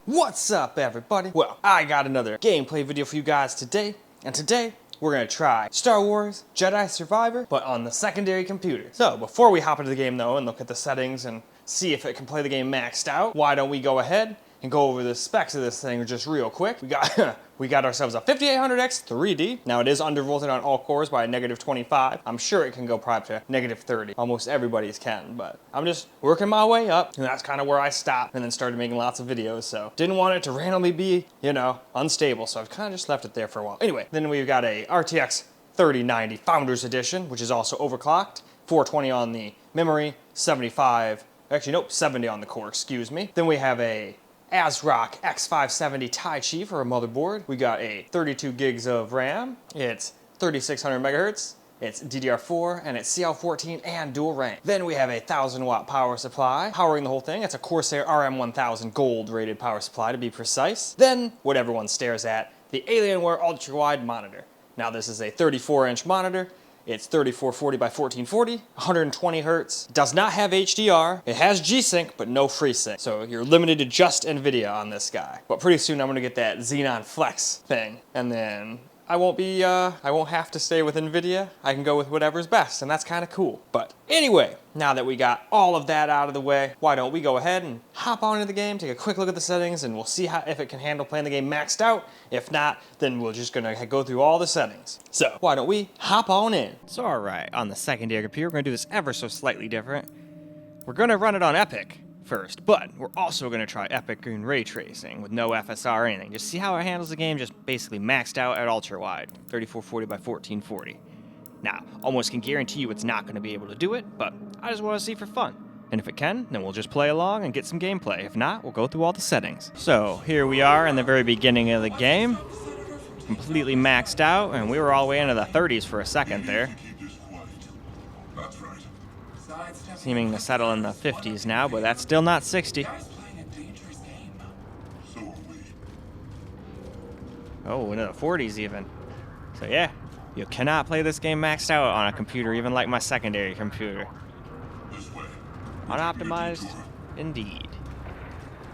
What's up, everybody? Well, I got another gameplay video for you guys today, and today we're gonna try Star Wars Jedi Survivor, but on the secondary computer. So before we hop into the game though and look at the settings and see if it can play the game maxed out, why don't we go ahead and go over the specs of this thing just real quick. We got ourselves a 5800X 3D. Now it is undervolted on all cores by a -25. I'm sure it can go probably to -30. Almost everybody's can, but I'm just working my way up, and that's kind of where I stopped and then started making lots of videos. So didn't want it to randomly be, unstable. So I've kind of just left it there for a while. Anyway, then we've got a RTX 3090 Founders Edition, which is also overclocked. 420 on the memory, 70 on the core, excuse me. Then we have a ASRock X570 Tai Chi for a motherboard. We got a 32 gigs of RAM. It's 3600 megahertz. It's DDR4 and it's CL14 and dual rank. Then we have a 1000-watt power supply powering the whole thing. It's a Corsair RM1000 gold rated power supply to be precise. Then what everyone stares at, the Alienware ultra wide monitor. Now this is a 34-inch monitor. It's 3440 by 1440, 120 hertz, does not have HDR, it has G-Sync, but no FreeSync. So you're limited to just NVIDIA on this guy. But pretty soon I'm gonna get that Xenon Flex thing, and then I won't have to stay with NVIDIA. I can go with whatever's best, and that's kind of cool. But anyway, now that we got all of that out of the way, why don't we go ahead and hop on into the game, take a quick look at the settings, and we'll see if it can handle playing the game maxed out. If not, then we're just gonna go through all the settings. So why don't we hop on in? So all right, on the secondary computer, we're gonna do this ever so slightly different. We're gonna run it on Epic first, but we're also going to try Epic and ray tracing with no FSR or anything. Just see how it handles the game, just basically maxed out at ultra wide, 3440 by 1440. Now, almost can guarantee you it's not going to be able to do it, but I just want to see for fun. And if it can, then we'll just play along and get some gameplay. If not, we'll go through all the settings. So here we are in the very beginning of the game, completely maxed out, and we were all the way into the 30s for a second there. Seeming to settle in the 50s now, but that's still not 60. Oh, into the 40s even. So yeah, you cannot play this game maxed out on a computer, even like my secondary computer. Unoptimized, indeed.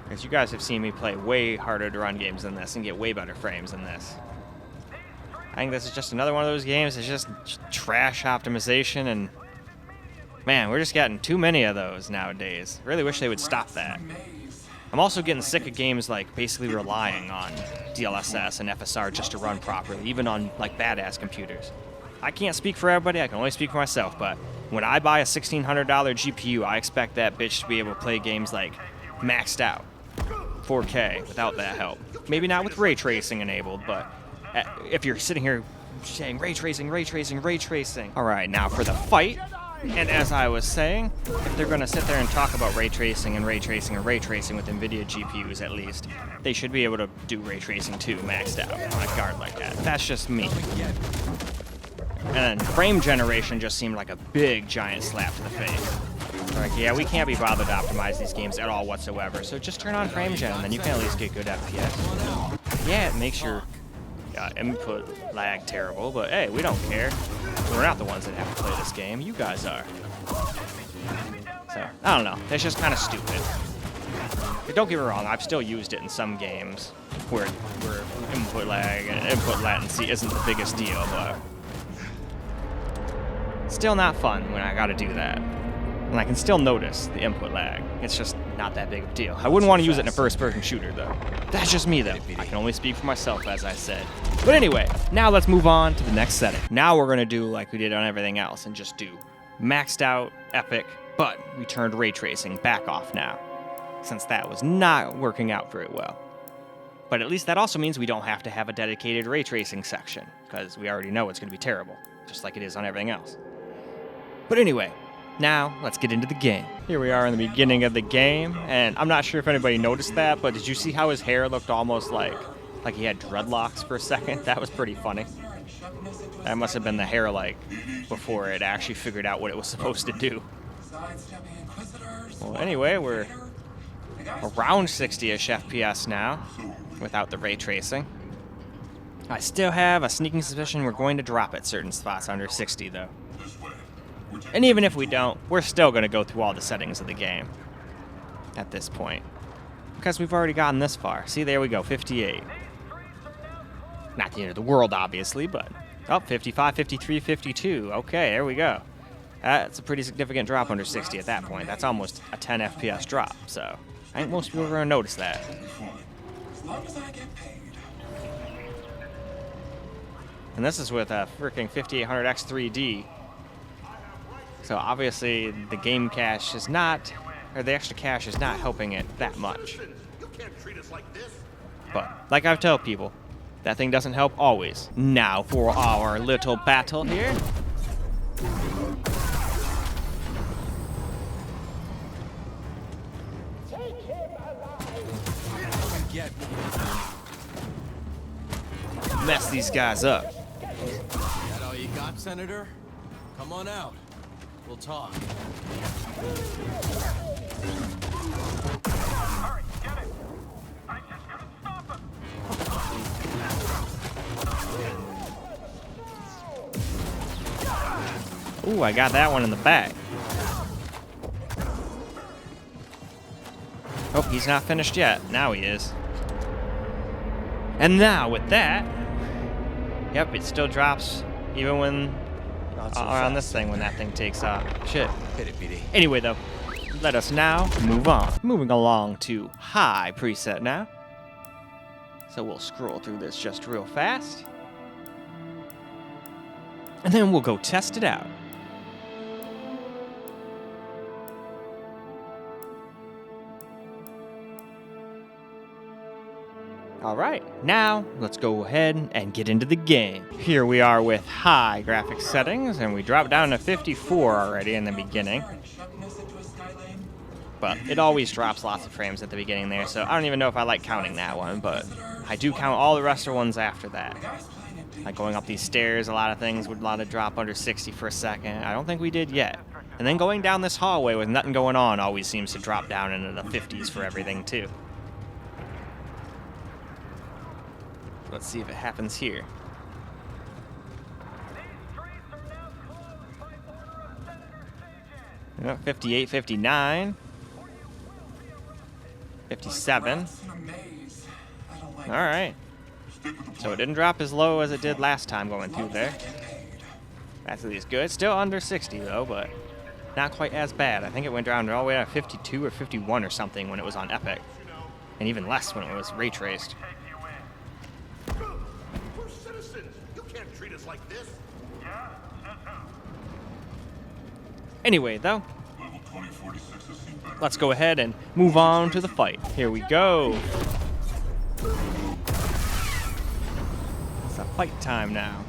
Because you guys have seen me play way harder to run games than this and get way better frames than this. I think this is just another one of those games that's just trash optimization, and man, we're just getting too many of those nowadays. Really wish they would stop that. I'm also getting sick of games like basically relying on DLSS and FSR just to run properly, even on like badass computers. I can't speak for everybody, I can only speak for myself, but when I buy a $1,600 GPU, I expect that bitch to be able to play games like maxed out, 4K, without that help. Maybe not with ray tracing enabled, but if you're sitting here saying ray tracing, ray tracing, ray tracing. All right, now for the fight. And as I was saying, if they're going to sit there and talk about ray tracing and ray tracing and ray tracing with NVIDIA GPUs at least, they should be able to do ray tracing too, maxed out on a card like that. That's just me. And then frame generation just seemed like a big giant slap to the face. Like, yeah, we can't be bothered to optimize these games at all whatsoever, so just turn on frame gen and then you can at least get good FPS. Yeah, it makes your input lag terrible, but hey, we don't care. We're not the ones that have to play this game. You guys are. So, I don't know. It's just kind of stupid. But don't get me wrong, I've still used it in some games where input lag and input latency isn't the biggest deal, but still not fun when I gotta do that. And I can still notice the input lag. It's just not that big of a deal. I wouldn't want to use it in a first-person shooter, though. That's just me, though. I can only speak for myself, as I said. But anyway, now let's move on to the next setting. Now we're going to do like we did on everything else and just do maxed out, epic, but we turned ray tracing back off now, since that was not working out very well. But at least that also means we don't have to have a dedicated ray tracing section, because we already know it's going to be terrible, just like it is on everything else. But anyway, now, let's get into the game. Here we are in the beginning of the game, and I'm not sure if anybody noticed that, but did you see how his hair looked almost like he had dreadlocks for a second? That was pretty funny. That must have been the hair like before it actually figured out what it was supposed to do. Well, anyway, we're around 60-ish FPS now, without the ray tracing. I still have a sneaking suspicion we're going to drop at certain spots under 60, though. And even if we don't, we're still going to go through all the settings of the game at this point. because we've already gotten this far. See, there we go, 58. Not the end of the world, obviously, but... Oh, 55, 53, 52. Okay, there we go. That's a pretty significant drop under 60 at that point. That's almost a 10 FPS drop, so... I think most people are going to notice that. As long as I get paid. And this is with a freaking 5800X3D. So obviously the game cache is not, or the extra cache is not helping it that much. But like I've told people, that thing doesn't help always. Now for our little battle here. Mess these guys up. That all you got, Senator? Come on out. We'll talk. Hurry, get it! I just couldn't stop him! Ooh, I got that one in the back. Oh, he's not finished yet. Now he is. And now with that, yep, it still drops even when on this thing when that thing takes off. Shit. Hit it, BD. Anyway, though, let us now move on. Moving along to high preset now. So we'll scroll through this just real fast. And then we'll go test it out. All right, now let's go ahead and get into the game. Here we are with high graphics settings, and we dropped down to 54 already in the beginning. But it always drops lots of frames at the beginning there, so I don't even know if I like counting that one, but I do count all the rest of the ones after that. Like going up these stairs, a lot of things would let it drop under 60 for a second. I don't think we did yet. And then going down this hallway with nothing going on always seems to drop down into the 50s for everything too. Let's see if it happens here. Yep, 58, 59, 57. All right. So it didn't drop as low as it did last time going through there. That's at least good. Still under 60 though, but not quite as bad. I think it went down all the way to 52 or 51 or something when it was on Epic, and even less when it was ray traced. Anyway, though, let's go ahead and move on to the fight. Here we go. It's a fight time now.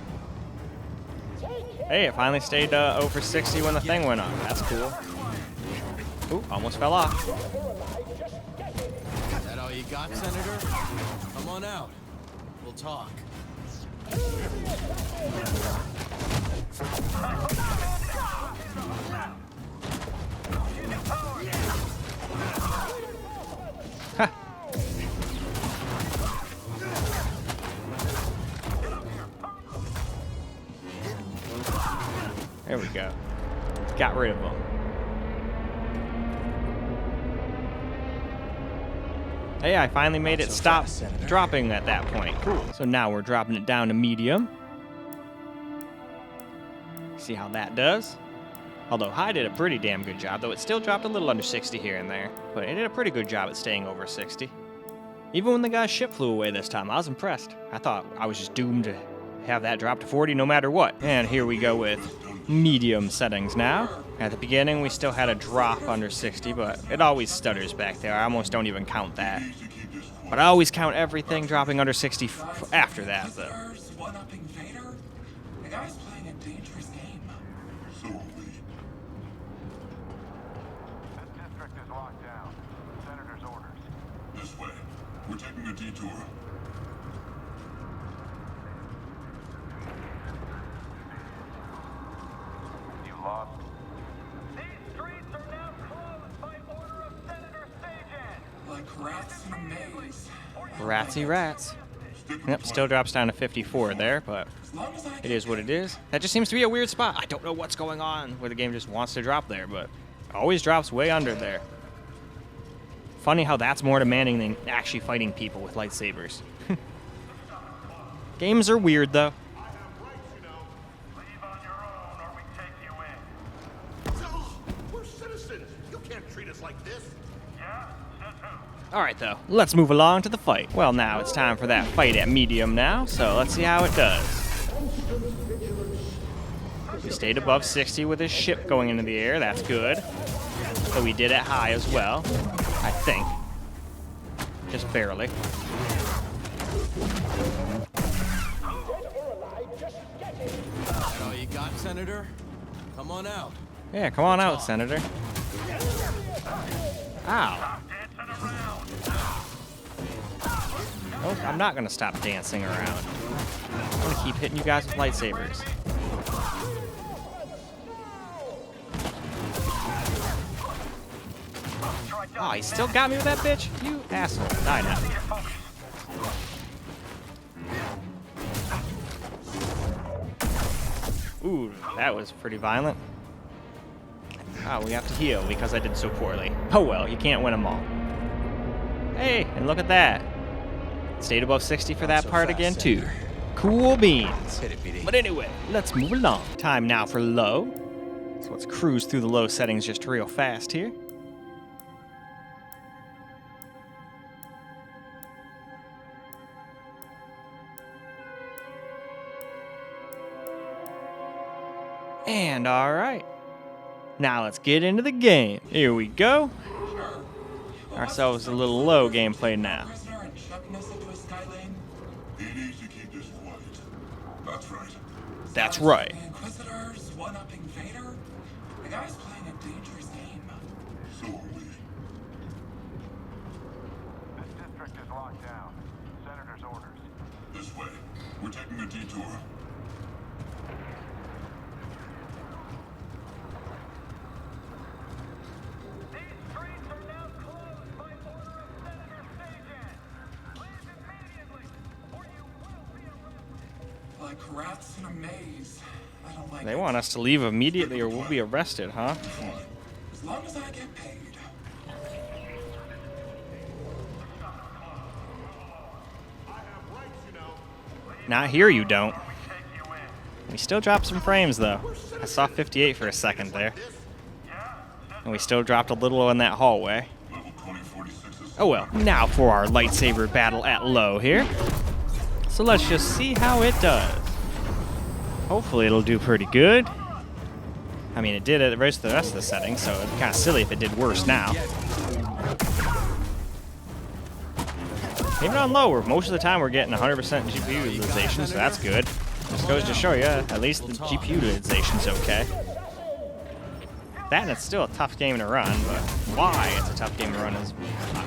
Hey, it finally stayed over 60 when the thing went on. That's cool. Ooh, almost fell off. That all you got, Senator? Come on out. We'll talk. Ha. There we go. Got rid of them. Hey, I finally made it stop dropping at that point. Cool. So now we're dropping it down to medium. See how that does. Although high did a pretty damn good job, though it still dropped a little under 60 here and there. But it did a pretty good job at staying over 60. Even when the guy's ship flew away this time, I was impressed. I thought I was just doomed to have that drop to 40 no matter what. And here we go with medium settings now. At the beginning, we still had a drop under 60, but it always stutters back there. I almost don't even count that. But I always count everything dropping under 60 after that, though. The guy's playing a dangerous game. So are we. This district is locked down. Senator's orders. This way. We're taking a detour. You lost. These streets are now closed by order of Senator Sajan. Like rats in a maze. Ratsy rats. Yep, still drops down to 54 there, but it is what it is. That just seems to be a weird spot. I don't know what's going on where the game just wants to drop there, but it always drops way under there. Funny how that's more demanding than actually fighting people with lightsabers. Games are weird, though. Leave on your own or we take you in. No, we're citizens. You can't treat us like this. Yeah? Says who? Alright, though. Let's move along to the fight. Well, now it's time for that fight at medium now, so let's see how it does. We stayed above 60 with his ship going into the air. That's good. But we did it high as well, I think. Just barely. That all you got, Senator? Come on out. Yeah, come on out, Senator. Ow. Nope, I'm not gonna stop dancing around. I'm gonna keep hitting you guys with lightsabers. Oh, he still got me with that bitch? You asshole. Die now. Ooh, that was pretty violent. Oh, we have to heal because I did so poorly. Oh well, you can't win them all. Hey, and look at that. Stayed above 60 for that part again, too. Cool beans. Hit it, BD. But anyway, let's move along. Time now for low. So let's cruise through the low settings just real fast here. And alright. Now let's get into the game. Here we go. Ourselves a little low gameplay now. Prisoner and shoving us into a sky lane? It needs to keep this quiet. That's right. That's right. The Inquisitors one-upping Vader? The guy's playing a dangerous game. So are we. This district is locked down. Senator's orders. This way. We're taking a detour. These streets are now closed by order of Senator Stage-End. Leave immediately, or you will be arrested. Like rats in a maze. I don't like They it. want us to leave immediately or we'll be arrested, huh? Fine. As long as I get paid. Not here you don't. We still dropped some frames though. I saw 58 for a second there. And we still dropped a little in that hallway. Level 2046 is... Oh well. Now for our lightsaber battle at low here. So let's just see how it does. Hopefully it'll do pretty good. I mean, it did at the rest of the settings, so it'd be kind of silly if it did worse now. Even on lower, most of the time we're getting 100% GPU utilization, so that's good. Just goes to show you, at least the GPU utilization's okay. That and it's still a tough game to run, but why it's a tough game to run is,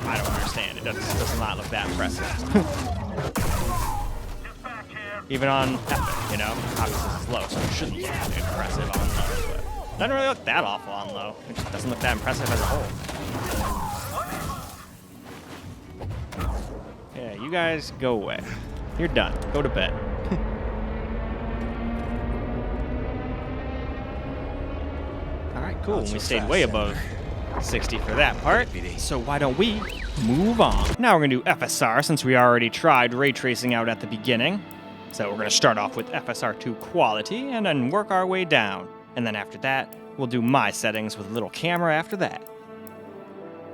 I don't understand. It does not look that impressive. Even on Epic, you know? Obviously this is low, so it shouldn't look that impressive on low, but doesn't really look that awful on low. It just doesn't look that impressive as a whole. Yeah, you guys go away. You're done. Go to bed. Alright, cool. We stayed way above 60 for that part. So why don't we move on? Now we're going to do FSR since we already tried ray tracing out at the beginning. So we're going to start off with FSR Quality and then work our way down. And then after that, we'll do my settings with a little camera after that.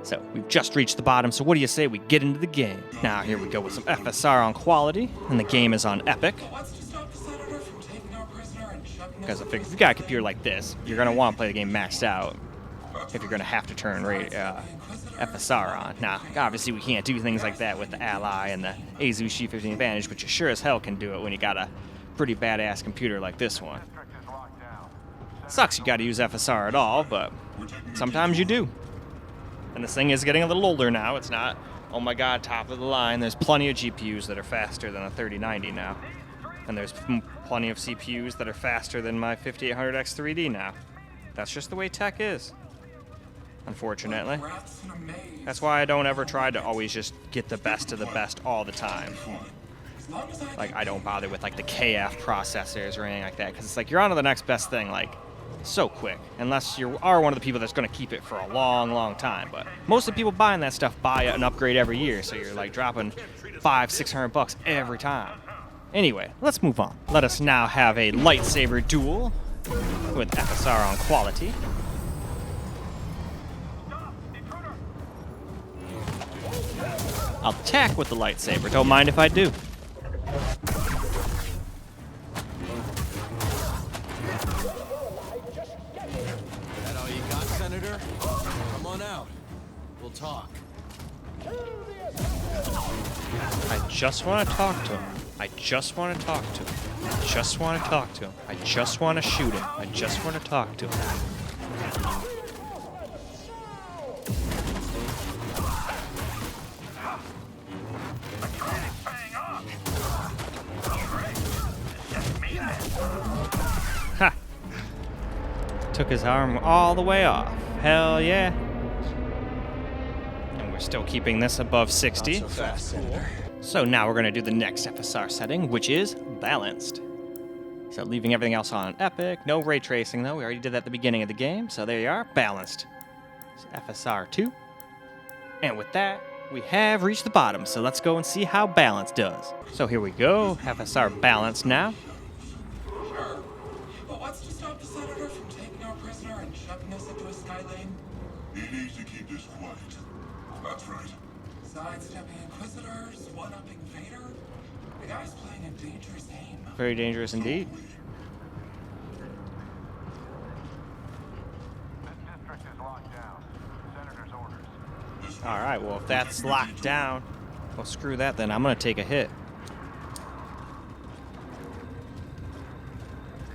So we've just reached the bottom, so what do you say we get into the game? Now here we go with some FSR on quality, and the game is on Epic. What's to stop the Senator from taking our prisoner and shoving us... Because I figure if you got a computer like this, you're going to want to play the game maxed out if you're going to have to turn FSR on. Now, obviously we can't do things like that with the Ally and the Asus G15 Advantage, but you sure as hell can do it when you got a pretty badass computer like this one. District is locked down. Sucks you got to use FSR at all, but sometimes you do. And this thing is getting a little older now. It's not, oh my god, top of the line. There's plenty of GPUs that are faster than a 3090 now. And there's plenty of CPUs that are faster than my 5800X 3D now. That's just the way tech is, unfortunately. Rats in a maze. That's why I don't ever try to always just get the best of the best all the time. As long as I Like, I don't bother with like the KF processors or anything like that, because it's like you're on to the next best thing. Like, so quick, unless you are one of the people that's going to keep it for a long, long time. But most of the people buying that stuff buy an upgrade every year, so you're like dropping $500-600 every time. Anyway, let's move on. Let us now have a lightsaber duel with FSR on quality. I'll attack with the lightsaber. Don't mind if I do. That all you got, Senator? Come on out. We'll talk. I just want to talk to him. I just want to talk to him. I just want to talk to him. I just want to shoot him. I just want to talk to him. Ha! Took his arm all the way off. Hell yeah. And we're still keeping this above 60. So fast, Senator. So now we're going to do the next FSR setting, which is balanced. So leaving everything else on epic. No ray tracing though. We already did that at the beginning of the game. So there you are, balanced. So FSR 2. And with that, we have reached the bottom. So let's go and see how balanced does. So here we go, FSR balanced now. Sure. But what's to stop the Senator from taking our prisoner and shoving us into a sky lane? He needs to keep this quiet. That's right. Sidestepping Inquisitors, one-upping Vader? The guy's playing a dangerous game. Very dangerous indeed. This district is locked down. Senator's orders. All right, well, if that's locked down, well, screw that then. I'm going to take a hit.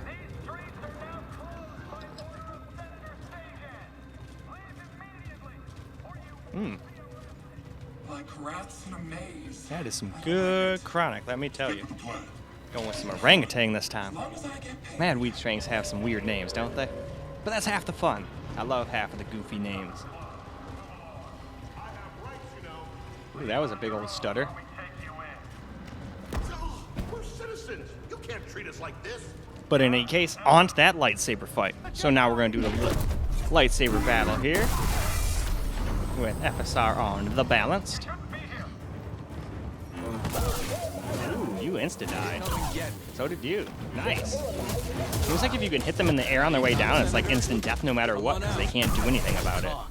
These streets are now closed by order of Senator Station. Leave immediately, or you will be arrested. Like rats in a maze. That is some I don't good like it. chronic, let me tell you. The plan. Going with some orangutan this As time. long as I get paid. Man, weed strings have some weird names, don't they? But that's half the fun. I love half of the goofy names. Ooh, that was a big old stutter. We're citizens. You can't treat us like this. But in any case, on to that lightsaber fight. So now we're going to do the lightsaber battle here with FSR on the balanced. Ooh, you insta-died. Come and get me. So did you. Nice. Seems like if you can hit them in the air on their way down, it's like instant death no matter what, because they can't do anything about it. Talk.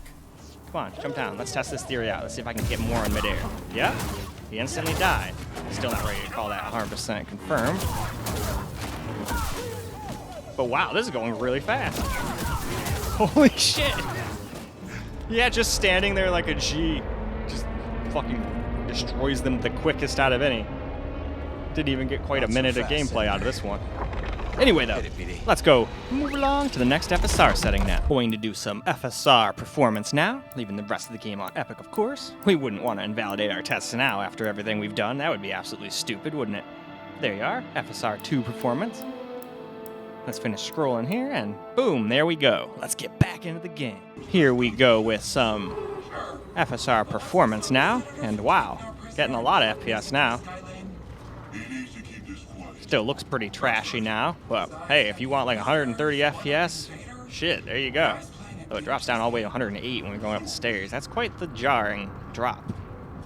Come on, jump down. Let's test this theory out. Let's see if I can get more in midair. Yep. He instantly died. Still not ready to call that 100% confirmed. But wow, this is going really fast. Holy shit. Yeah, just standing there like a G. Just fucking destroys them the quickest out of any. Didn't even get quite a Not so minute of fast, gameplay out of Senator. this one. Anyway, though, Hit it, BD. let's go move along to the next FSR setting now. Going to do some FSR performance now, leaving the rest of the game on epic, of course. We wouldn't want to invalidate our tests now after everything we've done. That would be absolutely stupid, wouldn't it? There you are, FSR 2 performance. Let's finish scrolling here, and boom, there we go. Let's get back into the game. Here we go with some FSR performance now, and wow, getting a lot of FPS now. Sky lane. He needs to keep this quiet. Still looks pretty trashy now, but hey, if you want like 130 FPS, shit, there you go. Though it drops down all the way to 108 when we're going up the stairs. That's quite the jarring drop.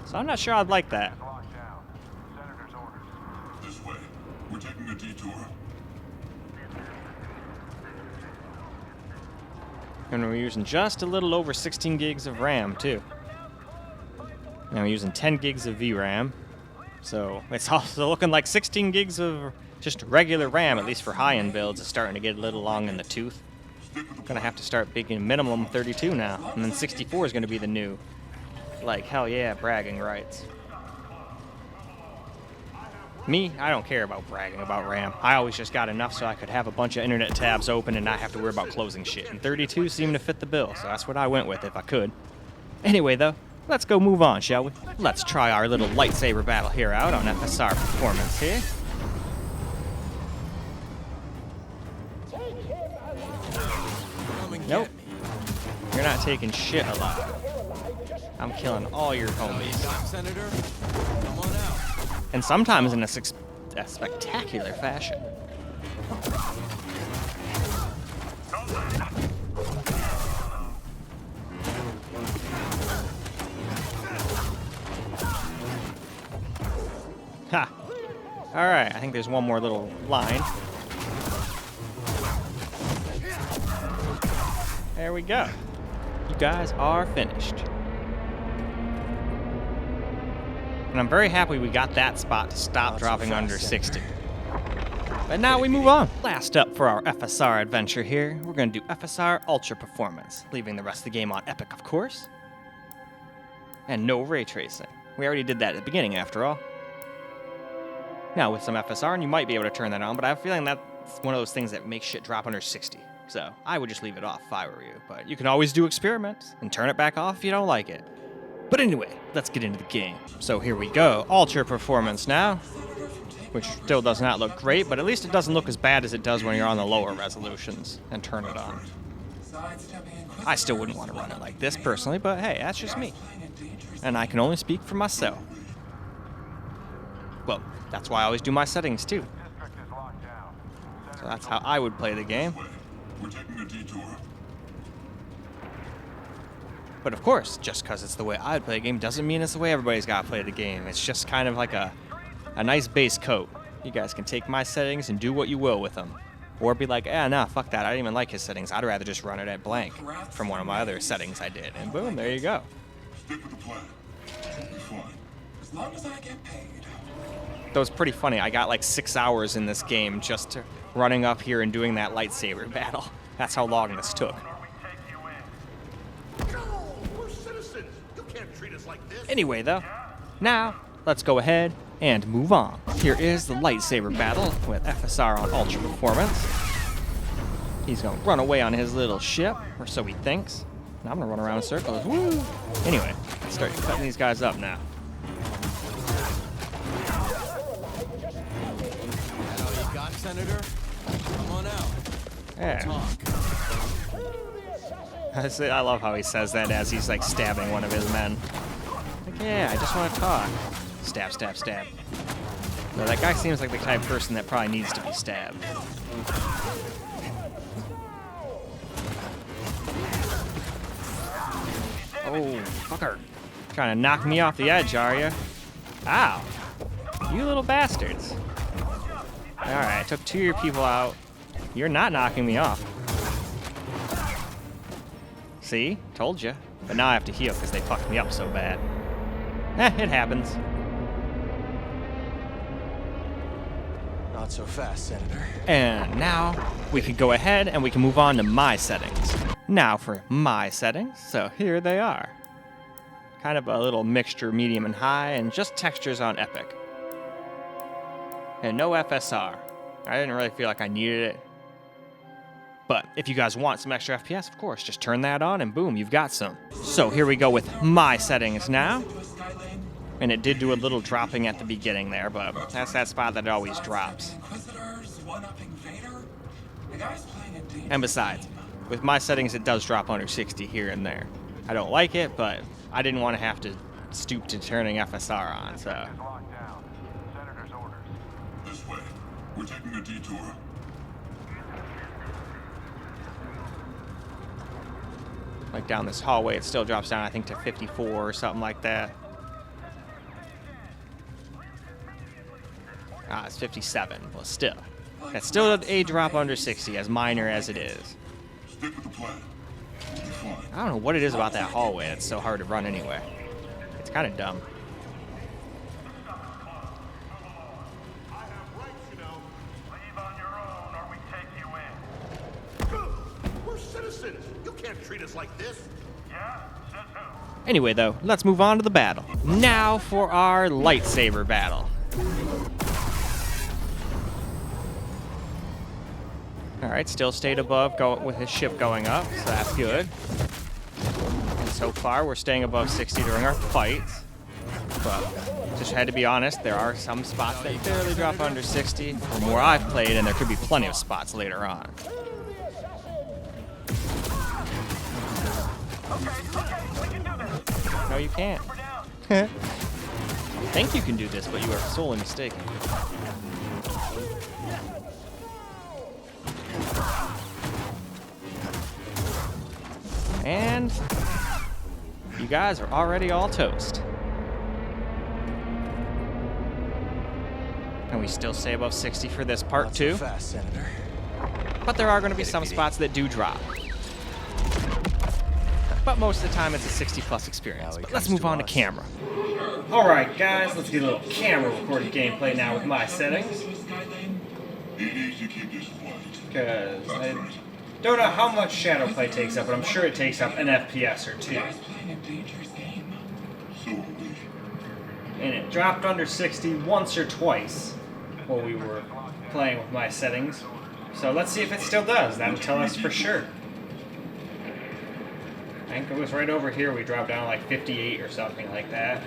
So I'm not sure I'd like that. Locked down. Senator's orders. This way. We're taking a detour. And we're using just a little over 16 gigs of RAM too. And we're using 10 gigs of VRAM. So it's also looking like 16 gigs of just regular RAM, at least for high-end builds, is starting to get a little long in the tooth. Gonna have to start making minimum 32 now, and then 64 is gonna be the new. Like, hell yeah, bragging rights. Me, I don't care about bragging about RAM. I always just got enough so I could have a bunch of internet tabs open and not have to worry about closing shit. And 32 seemed to fit the bill, so that's what I went with if I could. Anyway, though, let's go move on, shall we? Let's try our little lightsaber battle here out on FSR Performance here. Come and Nope. get me. You're not taking shit alive. I'm killing all your homies. Got Senator? Come on out. And sometimes in a spectacular fashion. Ha! Alright, I think there's one more little line. There we go. You guys are finished. And I'm very happy we got that spot to stop dropping under 60. But now we move on. Last up for our FSR adventure here, we're going to do FSR Ultra Performance, leaving the rest of the game on Epic, of course. And no ray tracing. We already did that at the beginning, after all. Now, with some FSR, and you might be able to turn that on, but I have a feeling that's one of those things that makes shit drop under 60. So I would just leave it off if I were you. But you can always do experiments and turn it back off if you don't like it. But anyway, let's get into the game. So here we go. Ultra Performance now, which still does not look great, but at least it doesn't look as bad as it does when you're on the lower resolutions and turn it on. I still wouldn't want to run it like this personally, but hey, that's just me. And I can only speak for myself. Well, that's why I always do my settings too. District is locked down. So that's how I would play the game. We're taking a detour. But of course, just because it's the way I would play a game doesn't mean it's the way everybody's got to play the game. It's just kind of like a nice base coat. You guys can take my settings and do what you will with them. Or be like, nah, fuck that. I didn't even like his settings. I'd rather just run it at blank from one of my other settings I did. And boom, there you go. Stick with the plan. We'll be fine. As long as I get paid. That was pretty funny. I got like 6 hours in this game just running up here and doing that lightsaber battle. That's how long this took. We're citizens. You can't treat us like this. Anyway, though, now let's go ahead and move on. Here is the lightsaber battle with FSR on Ultra Performance. He's gonna run away on his little ship, or so he thinks. Now I'm gonna run around in circles. Woo! Anyway, let's start cutting these guys up now. That all you got, Senator? Come on out. Yeah. Talk. I love how he says that as he's like stabbing one of his men. Like, yeah, I just want to talk. Stab, stab, stab. No, that guy seems like the type of person that probably needs to be stabbed. Oh, fucker. Trying to knock me off the edge, are you? Ow. You little bastards. Alright, I took 2 of your people out. You're not knocking me off. See? Told you. But now I have to heal because they fucked me up so bad. It happens. Not so fast, Senator. And now we can go ahead and we can move on to my settings. Now for my settings, so here they are. Kind of a little mixture, medium and high, and just textures on Epic. And no FSR. I didn't really feel like I needed it. But if you guys want some extra FPS, of course, just turn that on and boom, you've got some. So here we go with my settings now. And it did do a little dropping at the beginning there, but that's that spot that it always drops. And besides, with my settings, it does drop under 60 here and there. I don't like it, but I didn't want to have to stoop to turning FSR on, so. Is locked down. Senator's orders. This way. We're taking a detour. Like down this hallway, it still drops down, I think, to 54 or something like that. Ah, it's 57. Well, still. That's still a drop under 60, as minor as it is. Stick with the plan. We'll be fine. I don't know what it is about that hallway that's so hard to run anyway. It's kind of dumb. Leave on your own or we take you in. We're citizens. You can't treat us like this. Yeah? Says who? Anyway, though, let's move on to the battle. Now for our lightsaber battle. Alright, still stayed above with his ship going up, so that's good. And so far, we're staying above 60 during our fights. But just had to be honest, there are some spots that barely drop under 60 from where I've played, and there could be plenty of spots later on. No, you can't. You think you can do this, but you are sorely mistaken. And you guys are already all toast. And we still stay above 60 for this part Not too. so fast, Senator. But there are going to be some spots that do drop. But most of the time it's a 60 plus experience. But let's move on to camera. Alright guys, let's get a little camera recorded gameplay now with my settings. It needs to keep this quiet. Because That's I right. don't know how much shadow play takes up, but I'm sure it takes up an FPS or two. Guys playing a dangerous game. So are we. And it dropped under 60 once or twice while we were playing with my settings. So let's see if it still does. That'll tell us for sure. I think it was right over here we dropped down like 58 or something like that.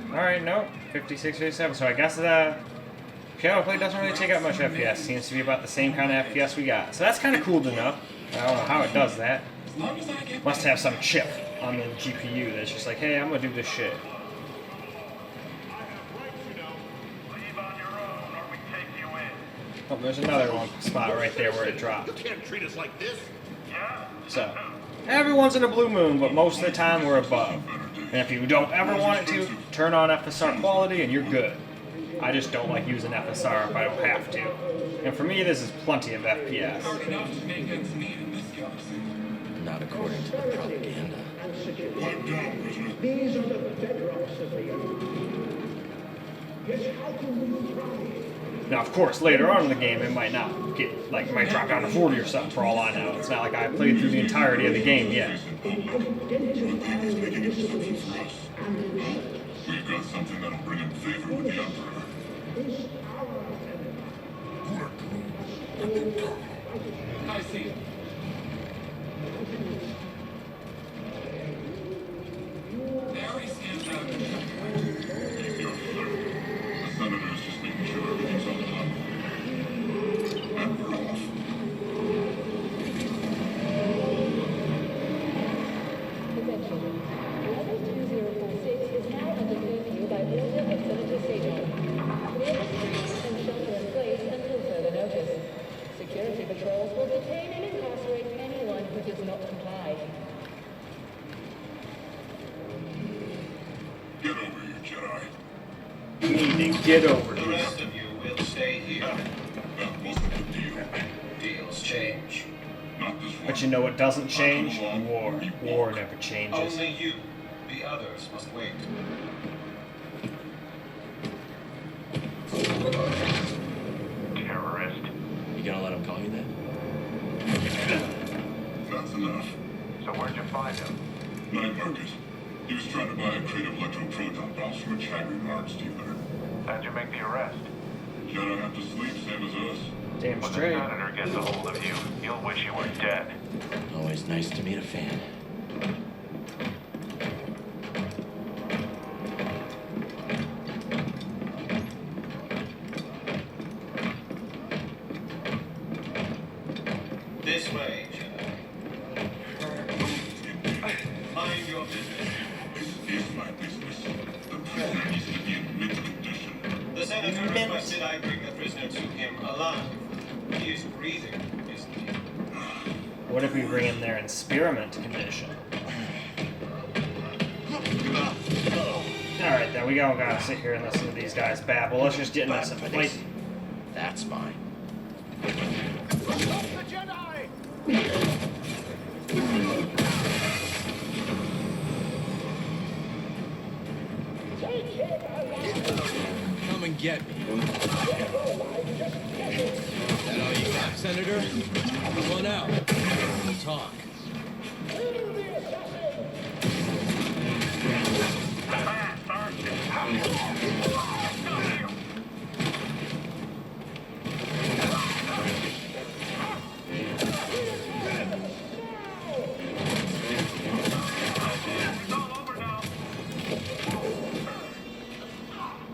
Alright, nope. 56, 57. So I guess shadow play doesn't really take up much FPS. Seems to be about the same kind of FPS we got. So that's kind of cool to know. I don't know how it does that. As long as I get Must have some chip on the GPU that's just like, hey, I'm gonna do this shit. Leave on your own or we take you in. Oh, there's another one spot right there where it You dropped. can't treat us like this. Yeah? So, every once in a blue moon, but most of the time we're above. And if you don't ever want it to, turn on FSR quality and you're good. I just don't like using FSR if I don't have to. And for me, this is plenty of FPS. hard enough to make ends meet in this galaxy. Not according to the propaganda. Pipe down, prisoner. These are the bedrocks of the earth. Yet how can we thrive? Now, of course, later on in the game, it might not get, like, it might drop down to 40 or something for all I know. It's not like I played through the entirety of the game yet. We've got something that'll bring him favor with the Emperor. I see. There he stands out. Yes, sir. The Senator's just making sure everything's on the top. And we're off. Attention. Level 2046 is now under curfew by order of Senator Sagan. Clear the streets and shelter in place until further notice. Security patrols will detain and incarcerate anyone who does not comply. Get over here, Jedi. You need to get over The here. rest of you will stay here. That wasn't the deal. Deals change. Not this one. But you know what doesn't change? War. War never changes. Only you. The others must wait. Terrorist. You gonna let him call you that? That's enough. So where'd you find him? Night market. He was trying to buy a crate of electroproton bombs from a Chagrin arms dealer. How'd you make the arrest? Jedi have to sleep, same as us. Damn When the straight. Senator gets a hold of you, you'll wish you were dead. Always nice to meet a fan. This way, Jedi. Mind your business. This is my business. The prisoner needs to be in mint condition. The Senator requested I bring the prisoner to him alive. He is breathing, isn't he? What if we bring him there in spearmint condition? Alright, then we don't gotta sit here and listen to these guys babble. Let's just get into some fight. That's mine. Come and get me. That all you got, Senator? Come on out. We'll talk.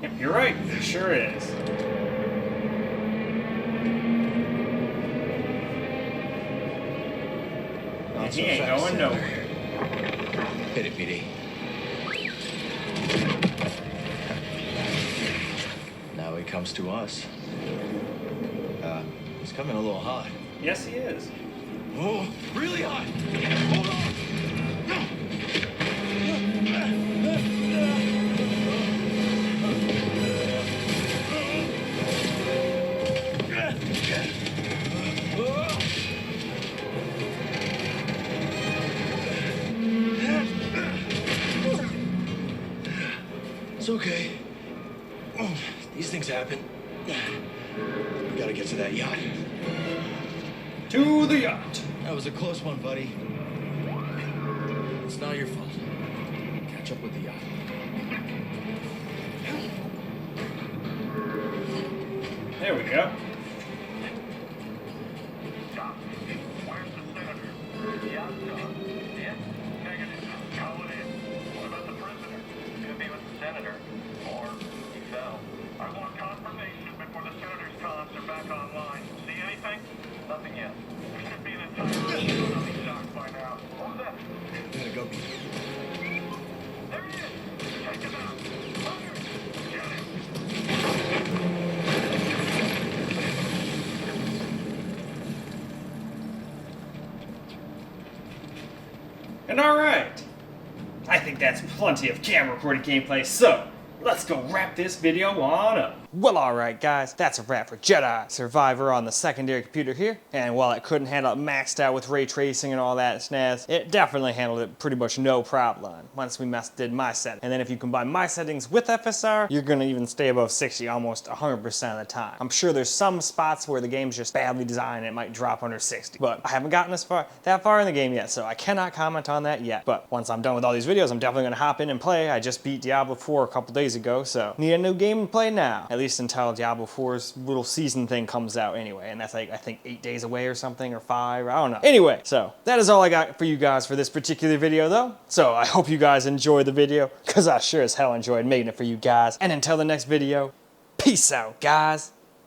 Yep, you're right. It sure is. And he ain't going nowhere. Hit it, BD. Now he comes to us. coming a little hot. Yes, he is. Oh, really hot. Hold on. It's okay. These things happen. We gotta get to that yacht. To the yacht. That was a close one, buddy. It's not your fault. Catch up with the yacht. There we go. Doc, where's the senator? Yeah, Doc. Yeah? Negative. Call it in. What about the prisoner? Could be with the senator. Or he fell. I want confirmation before the senator's comms are back online. See anything? Nothing yet. There should be an entire episode on these docs by now. What was that? Gotta go, Pete. There he is! Take him out. Hunter! Get him. And alright, I think that's plenty of camera recorded gameplay, so let's go wrap this video on up. Well, alright guys, that's a wrap for Jedi Survivor on the secondary computer here. And while it couldn't handle it maxed out with ray tracing and all that snaz, it definitely handled it pretty much no problem once we did my setting. And then if you combine my settings with FSR, you're gonna even stay above 60 almost 100% of the time. I'm sure there's some spots where the game's just badly designed and it might drop under 60. But I haven't gotten that far in the game yet, so I cannot comment on that yet. But once I'm done with all these videos, I'm definitely gonna hop in and play. I just beat Diablo 4 a couple days ago, so need a new game to play now. At least until Diablo 4's little season thing comes out anyway, and that's like, I think 8 days away or something, or 5, I don't know. Anyway, so that is all I got for you guys for this particular video though. So I hope you guys enjoyed the video, because I sure as hell enjoyed making it for you guys. And until the next video, peace out, guys.